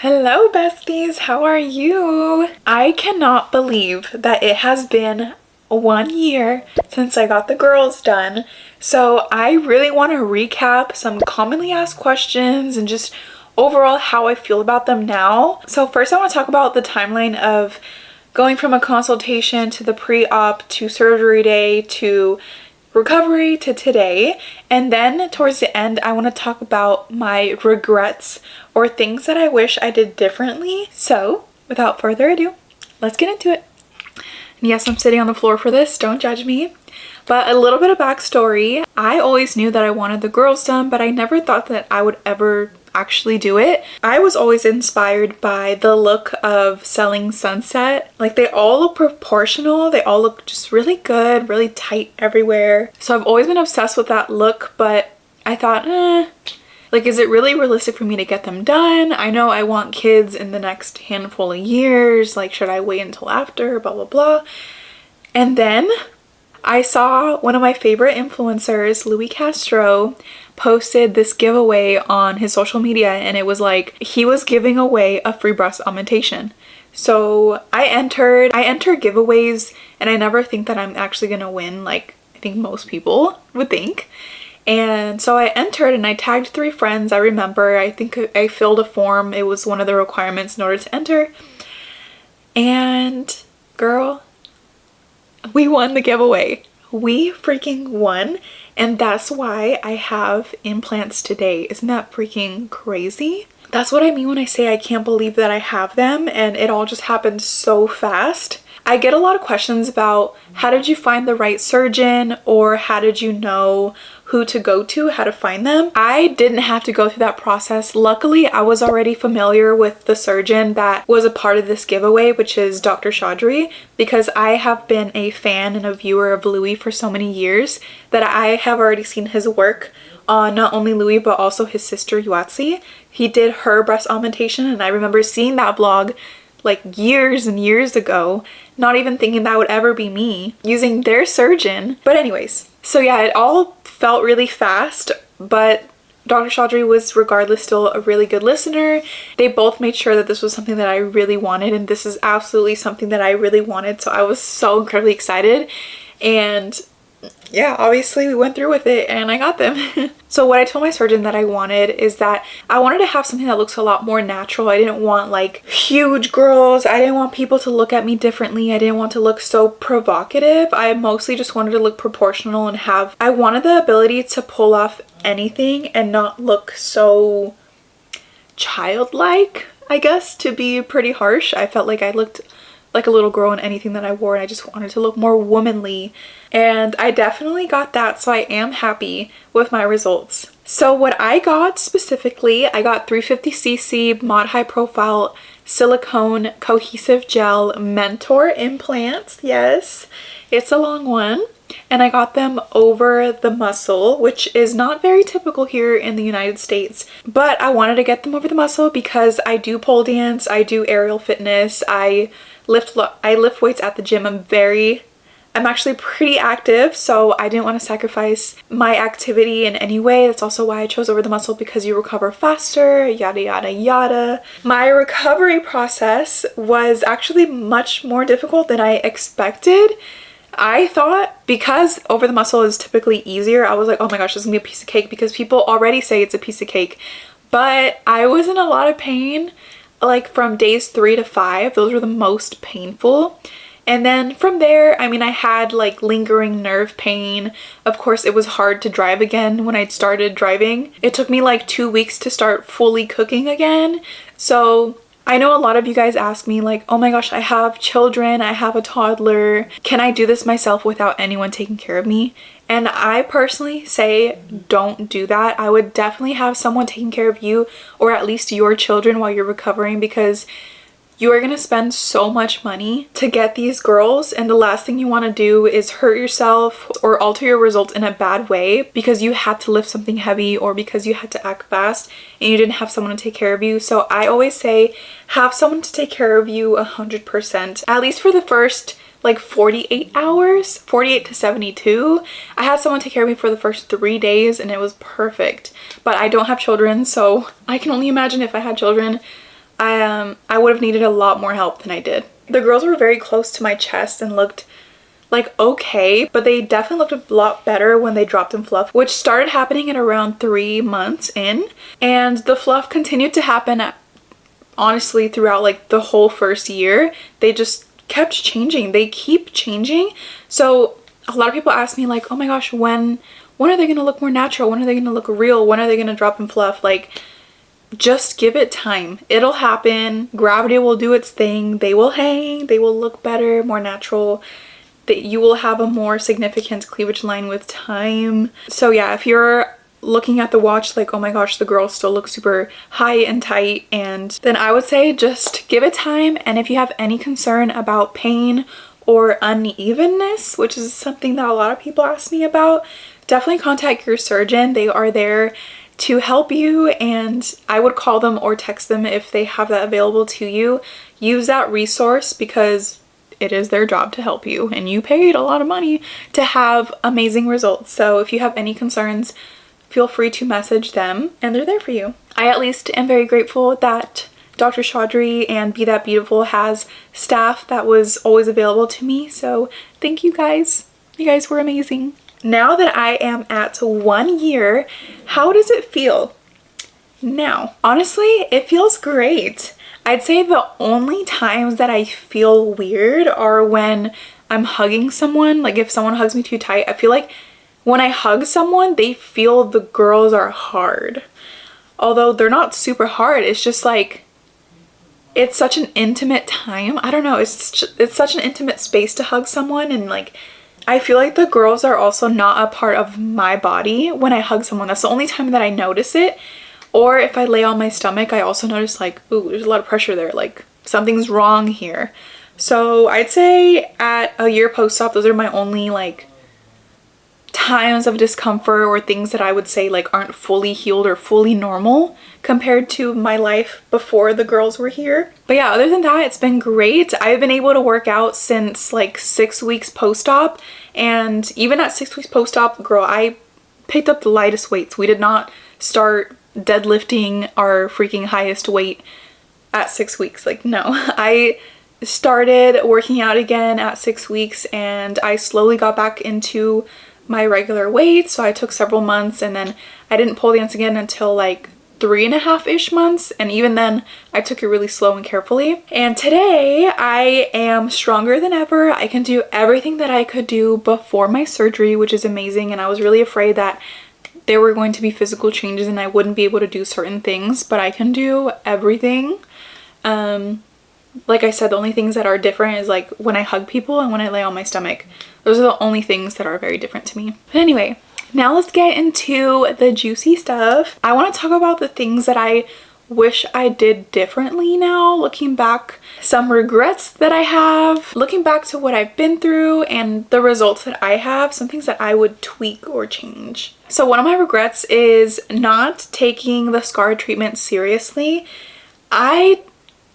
Hello besties, how are you? I cannot believe that it has been 1 year since I got the girls done. So I really want to recap some commonly asked questions and just overall how I feel about them now. So first I want to talk about the timeline of going from a consultation to the pre-op to surgery day to recovery to today, and then towards the end I want to talk about my regrets or things that I wish I did differently. So without further ado, let's get into it. And yes, I'm sitting on the floor for this, don't judge me. But a little bit of backstory: I always knew that I wanted the girls done, but I never thought that I would ever actually do it. I was always inspired by the look of Selling Sunset. Like, they all look proportional, they all look just really good, really tight everywhere. So I've always been obsessed with that look, but I thought, like, is it really realistic for me to get them done? I know I want kids in the next handful of years, like, should I wait until after, blah blah blah. And then I saw one of my favorite influencers, Louis Castro, posted this giveaway on his social media, and it was like he was giving away a free breast augmentation. So I enter giveaways and I never think that I'm actually gonna win, like I think most people would think. And so I entered and I tagged 3 friends. I remember, I think I filled a form. It was one of the requirements in order to enter. And girl, we won the giveaway. We freaking won. And that's why I have implants today. Isn't that freaking crazy? That's what I mean when I say I can't believe that I have them, and it all just happened so fast. I get a lot of questions about how did you find the right surgeon, or how did you know who to go to, how to find them. I didn't have to go through that process. Luckily, I was already familiar with the surgeon that was a part of this giveaway, which is Dr. Chaudhry, because I have been a fan and a viewer of Louis for so many years that I have already seen his work on not only Louis but also his sister Yuatsi. He did her breast augmentation, and I remember seeing that vlog like years and years ago, not even thinking that would ever be me using their surgeon. But anyways, so yeah, it all felt really fast, but Dr. Chaudhry was regardless still a really good listener. They both made sure that this was something that I really wanted, and this is absolutely something that I really wanted, so I was so incredibly excited. And yeah, obviously we went through with it and I got them. So what I told my surgeon that I wanted is that I wanted to have something that looks a lot more natural. I didn't want like huge girls. I didn't want people to look at me differently. I didn't want to look so provocative. I mostly just wanted to look proportional and I wanted the ability to pull off anything and not look so childlike, I guess, to be pretty harsh. I felt like I looked like a little girl in anything that I wore, and I just wanted to look more womanly, and I definitely got that, so I am happy with my results. So what I got specifically, I got 350cc Mod High Profile Silicone Cohesive Gel Mentor implants. Yes, it's a long one. And I got them over the muscle, which is not very typical here in the United States. But I wanted to get them over the muscle because I do pole dance, I do aerial fitness, I lift weights at the gym. I'm actually pretty active, so I didn't want to sacrifice my activity in any way. That's also why I chose over the muscle, because you recover faster, yada yada yada. My recovery process was actually much more difficult than I expected. I thought, because over the muscle is typically easier, I was like, oh my gosh, this is gonna be a piece of cake, because people already say it's a piece of cake. But I was in a lot of pain, like from days 3 to 5. Those were the most painful. And then from there, I mean, I had like lingering nerve pain. Of course, it was hard to drive again when I'd started driving. It took me like 2 weeks to start fully cooking again. So I know a lot of you guys ask me like, oh my gosh, I have children, I have a toddler, can I do this myself without anyone taking care of me? And I personally say don't do that. I would definitely have someone taking care of you, or at least your children, while you're recovering, because you are going to spend so much money to get these girls, and the last thing you want to do is hurt yourself or alter your results in a bad way because you had to lift something heavy or because you had to act fast and you didn't have someone to take care of you. So I always say have someone to take care of you 100%, at least for the first like 48 hours, 48 to 72. I had someone take care of me for the first 3 days and it was perfect. But I don't have children, so I can only imagine if I had children. I would have needed a lot more help than I did. The girls were very close to my chest and looked like okay, but they definitely looked a lot better when they dropped in fluff, which started happening at around 3 months in, and the fluff continued to happen honestly throughout like the whole first year. They just kept changing. They keep changing. So a lot of people ask me like, oh my gosh, when are they gonna look more natural? When are they gonna look real? When are they gonna drop in fluff? Like, just give it time. It'll happen. Gravity will do its thing. They will hang. They will look better, more natural. That you will have a more significant cleavage line with time. So yeah, if you're looking at the watch like, oh my gosh, the girls still look super high and tight, and then I would say just give it time. And if you have any concern about pain or unevenness, which is something that a lot of people ask me about, definitely contact your surgeon. They are there to help you, and I would call them or text them if they have that available to you. Use that resource because it is their job to help you, and you paid a lot of money to have amazing results. So if you have any concerns, feel free to message them and they're there for you. I at least am very grateful that Dr. Chaudhry and Be That Beautiful has staff that was always available to me. So thank you guys. You guys were amazing. Now that I am at 1 year, how does it feel? Now, honestly, it feels great. I'd say the only times that I feel weird are when I'm hugging someone. Like if someone hugs me too tight, I feel like when I hug someone, they feel the girls are hard. Although they're not super hard, it's just like, it's such an intimate time. I don't know, it's such an intimate space to hug someone, and like, I feel like the girls are also not a part of my body when I hug someone. That's the only time that I notice it. Or if I lay on my stomach, I also notice like, ooh, there's a lot of pressure there. Like something's wrong here. So I'd say at 1 year post-op, those are my only like times of discomfort or things that I would say like aren't fully healed or fully normal compared to my life before the girls were here. But yeah, other than that, it's been great. I've been able to work out since like 6 weeks post-op, and even at 6 weeks post-op, girl, I picked up the lightest weights. We did not start deadlifting our freaking highest weight at 6 weeks. Like, no. I started working out again at 6 weeks, and I slowly got back into my regular weight. So I took several months, and then I didn't pole dance again until like 3.5-ish months, and even then I took it really slow and carefully. And today I am stronger than ever. I can do everything that I could do before my surgery, which is amazing. And I was really afraid that there were going to be physical changes and I wouldn't be able to do certain things, but I can do everything. Like I said, the only things that are different is like when I hug people and when I lay on my stomach. Those are the only things that are very different to me. But anyway, now let's get into the juicy stuff. I want to talk about the things that I wish I did differently now, looking back, some regrets that I have, looking back to what I've been through and the results that I have, some things that I would tweak or change. So one of my regrets is not taking the scar treatment seriously. I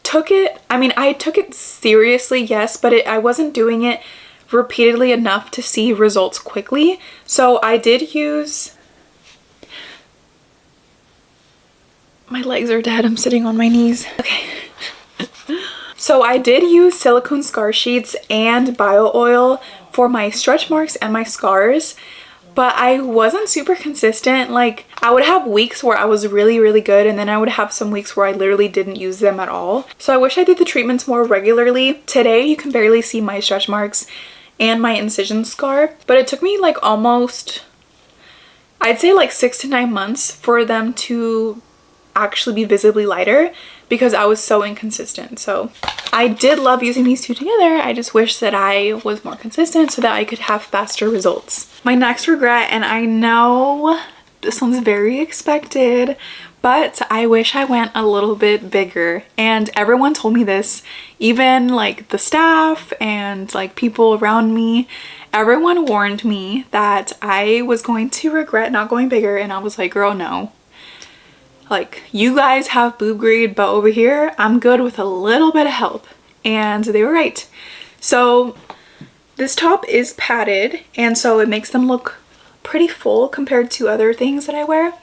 took it seriously, yes, but I wasn't doing it repeatedly enough to see results quickly. So I did use, my legs are dead, I'm sitting on my knees. Okay. So I did use silicone scar sheets and bio oil for my stretch marks and my scars, but I wasn't super consistent. Like I would have weeks where I was really, really good, and then I would have some weeks where I literally didn't use them at all. So I wish I did the treatments more regularly. Today you can barely see my stretch marks and my incision scar, but it took me like almost, I'd say like 6 to 9 months for them to actually be visibly lighter because I was so inconsistent. So I did love using these two together. I just wish that I was more consistent so that I could have faster results. My next regret, and I know this one's very expected, but I wish I went a little bit bigger. And everyone told me this, even like the staff and like people around me, everyone warned me that I was going to regret not going bigger. And I was like, girl, no. Like, you guys have boob grade, but over here, I'm good with a little bit of help. And they were right. So this top is padded, and so it makes them look pretty full compared to other things that I wear.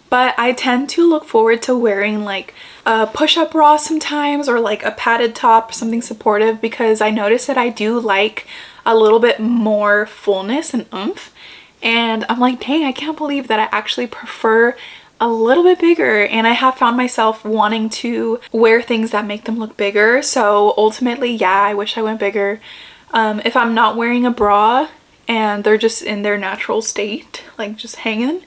But I tend to look forward to wearing like a push-up bra sometimes, or like a padded top, something supportive, because I noticed that I do like a little bit more fullness and oomph. And I'm like, dang, I can't believe that I actually prefer a little bit bigger, and I have found myself wanting to wear things that make them look bigger. So ultimately, yeah, I wish I went bigger. If I'm not wearing a bra and they're just in their natural state, like just hanging,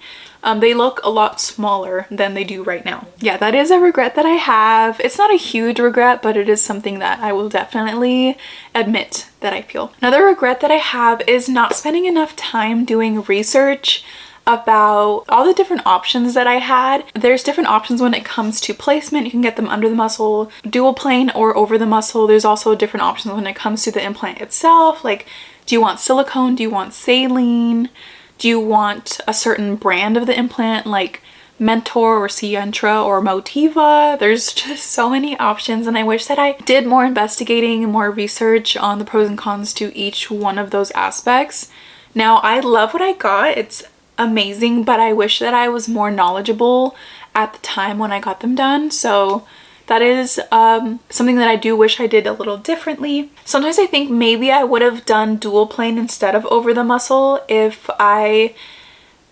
they look a lot smaller than they do right now. Yeah, that is a regret that I have. It's not a huge regret, but it is something that I will definitely admit that I feel. Another regret that I have is not spending enough time doing research about all the different options that I had. There's different options when it comes to placement. You can get them under the muscle, dual plane, or over the muscle. There's also different options when it comes to the implant itself. Like, do you want silicone? Do you want saline? Do you want a certain brand of the implant, like Mentor or xtra or Motiva? There's just so many options, and I wish that I did more investigating and more research on the pros and cons to each one of those aspects. Now, I love what I got. It's amazing, but I wish that I was more knowledgeable at the time when I got them done. So that is something that I do wish I did a little differently. Sometimes I think maybe I would have done dual plane instead of over the muscle if I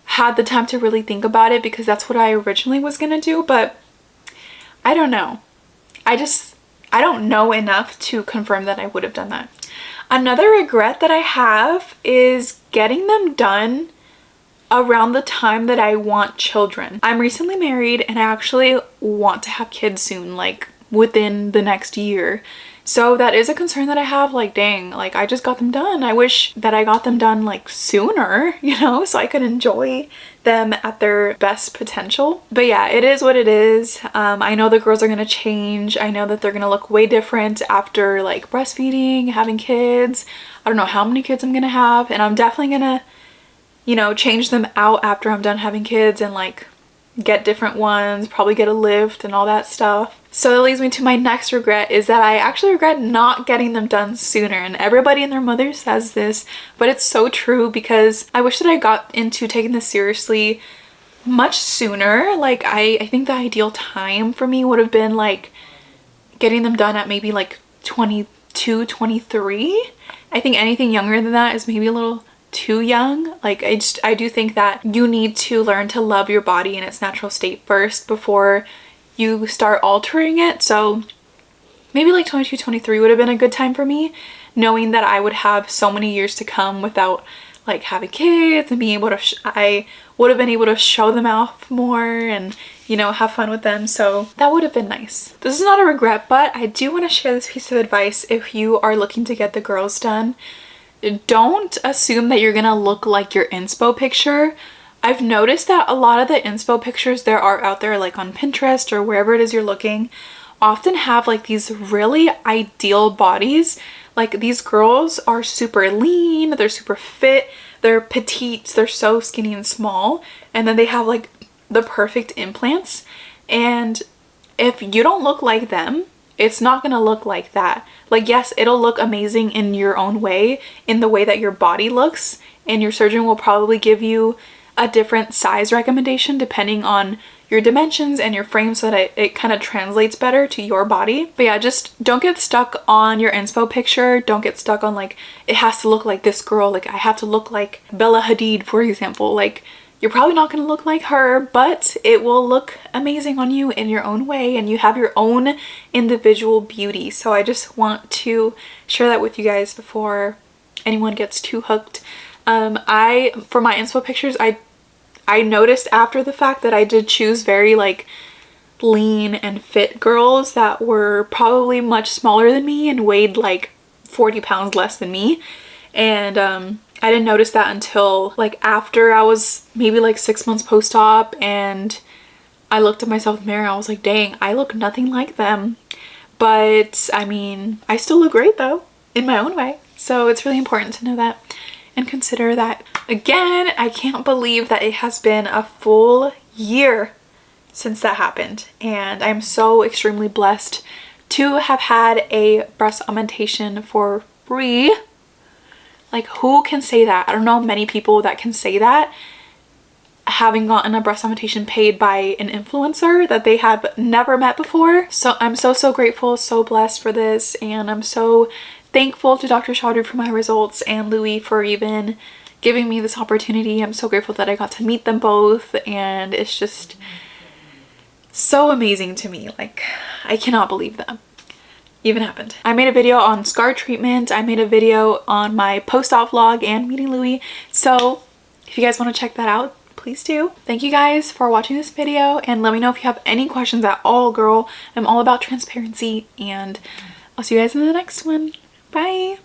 had the time to really think about it, because that's what I originally was gonna do, but I don't know. I don't know enough to confirm that I would have done that. Another regret that I have is getting them done around the time that I want children. I'm recently married and I actually want to have kids soon, like within the next year. So that is a concern that I have, like, dang, like I just got them done. I wish that I got them done like sooner, you know, so I could enjoy them at their best potential. But yeah, it is what it is. I know the girls are gonna change. I know that they're gonna look way different after like breastfeeding, having kids. I don't know how many kids I'm gonna have, and I'm definitely gonna, you know, change them out after I'm done having kids and like get different ones, probably get a lift and all that stuff. So that leads me to my next regret, is that I actually regret not getting them done sooner. And everybody and their mother says this, but it's so true, because I wish that I got into taking this seriously much sooner. Like I think the ideal time for me would have been like getting them done at maybe like 22, 23. I think anything younger than that is maybe a little too young. Like I do think that you need to learn to love your body in its natural state first before you start altering it. So maybe like 22, 23 would have been a good time for me, knowing that I would have so many years to come without like having kids, and being able to I would have been able to show them off more and, you know, have fun with them. So that would have been nice. This is not a regret, but I do want to share this piece of advice if you are looking to get the girls done. Don't assume that you're gonna look like your inspo picture. I've noticed that a lot of the inspo pictures there are out there, like on Pinterest or wherever it is you're looking, often have like these really ideal bodies. Like these girls are super lean, they're super fit, they're petite, they're so skinny and small, and then they have like the perfect implants. And if you don't look like them, it's not gonna look like that. Like, yes, it'll look amazing in your own way, in the way that your body looks, and your surgeon will probably give you a different size recommendation depending on your dimensions and your frame, so that it kind of translates better to your body. But yeah, just don't get stuck on your inspo picture. Don't get stuck on like, it has to look like this girl, like I have to look like Bella Hadid, for example. Like, you're probably not going to look like her, but it will look amazing on you in your own way, and you have your own individual beauty. So I just want to share that with you guys before anyone gets too hooked. For my inspo pictures, I noticed after the fact that I did choose very like lean and fit girls that were probably much smaller than me and weighed like 40 pounds less than me. And I didn't notice that until like after I was maybe like 6 months post-op, and I looked at myself in the mirror. I was like, dang, I look nothing like them. But I mean, I still look great though, in my own way. So it's really important to know that and consider that. Again, I can't believe that it has been a full year since that happened, and I'm so extremely blessed to have had a breast augmentation for free. Like, who can say that? I don't know many people that can say that. having gotten a breast augmentation paid by an influencer that they have never met before. So I'm so grateful, so blessed for this, and I'm so thankful to Dr. Chaudhry for my results and Louis for even giving me this opportunity. I'm so grateful that I got to meet them both, and it's just so amazing to me. Like, I cannot believe that even happened. I made a video on scar treatment. I made a video on my post-op vlog and meeting Louis. So if you guys want to check that out, please do. Thank you guys for watching this video, and let me know if you have any questions at all, girl. I'm all about transparency, and I'll see you guys in the next one. Bye.